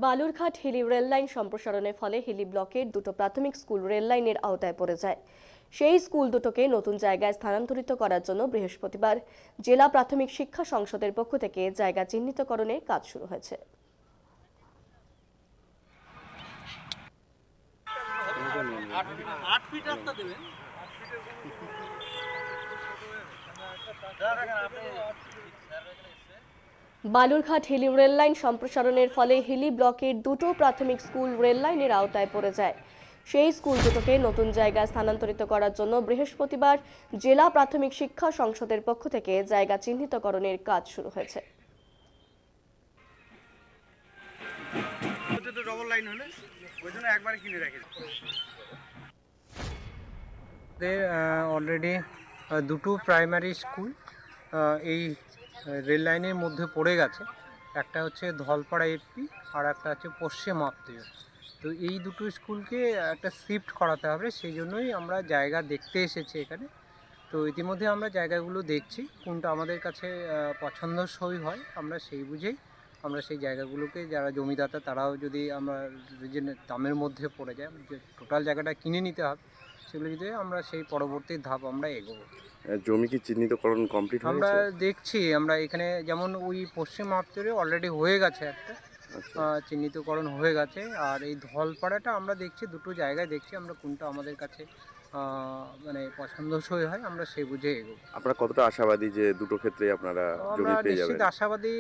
Balurghat Hili rail line সম্প্রসারণের ফলে হিলি ব্লকের দুটো প্রাথমিক স্কুল রেললাইনের আওতায় পড়ে যায়। সেই স্কুল দুটোকে নতুন জায়গায় স্থানান্তরিত করার জন্য বৃহস্পতিবার জেলা প্রাথমিক শিক্ষা সংসদের পক্ষ থেকে জায়গা চিহ্নিতকরণের কাজ শুরু হয়েছে। বালুরঘাট হিলি রেললাইন সম্প্রসারণের ফলে হিলি ব্লকের দুটো প্রাথমিক স্কুল রেললাইনের আওতায় পড়ে যায়। সেই স্কুল দুটোকে নতুন জায়গায় স্থানান্তরিত করার জন্য বৃহস্পতিবার জেলা প্রাথমিক শিক্ষা সংসদের পক্ষ থেকে জায়গা চিহ্নিতকরণের কাজ শুরু হয়েছে। অলরেডি দুটো প্রাইমারি স্কুল এই রেল লাইনের মধ্যে পড়ে গেছে। একটা হচ্ছে ধলপাড়া এপি আর একটা হচ্ছে পশ্চিম আত্মীয়। তো এই দুটো স্কুলকে একটা শিফট করাতে হবে, সেই জন্যই আমরা জায়গা দেখতে এসেছি এখানে। তো ইতিমধ্যে আমরা জায়গাগুলো দেখছি, কোনটা আমাদের কাছে পছন্দসই হয় আমরা সেই বুঝেই আমরা সেই জায়গাগুলোকে, যারা জমিদাতা তারাও যদি আমরা দামের মধ্যে পড়ে যায় যে টোটাল জায়গাটা কিনে নিতে হবে, সেগুলো যদি আমরা সেই পরবর্তী ধাপ আমরা এগোবো। জমি কি চিহ্নিতকরণ কমপ্লিট হয়েছে? আমরা দেখছি, আমরা এখানে যেমন ওই পশ্চিম আত্তরে অলরেডি হয়ে গেছে একটা চিহ্নিতকরণ হয়ে গেছে, আর এই ধলপাড়াটা আমরা দেখছি, দুটো জায়গায় দেখছি আমরা কোনটা আমাদের কাছে মানে পছন্দসই হয় আমরা সেই বুঝে এগোবো। আপনারা কতটা আশাবাদী যে দুটো ক্ষেত্রে আপনারা জমি পেয়ে যাবেন? নিশ্চিত আশাবাদী।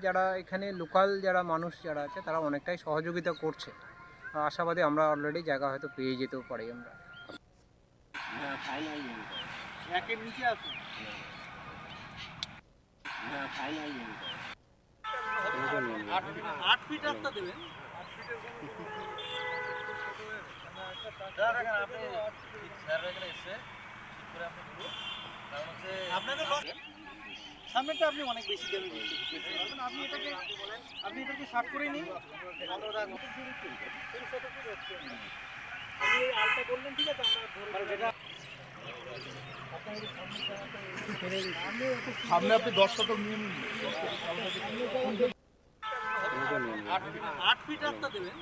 যারা এখানে লোকাল যারা মানুষ যারা আছে তারা অনেকটাই সহযোগিতা করছে। আশাবাদী আমরা অলরেডি জায়গা হয়তো পেয়ে যেতেও পারি আমরা। একের নিচে আসুন। আট ফিট রাস্তা দেবেন। সামনেটা আপনি অনেক বেশি দেবেন, আপনি এটাকে শার্ট করে নিন। আলটা করলেন, ঠিক আছে, সামনে আপনি 10 শতক নিয়ে নিন। 8 ফিট রাস্তা দেবেন।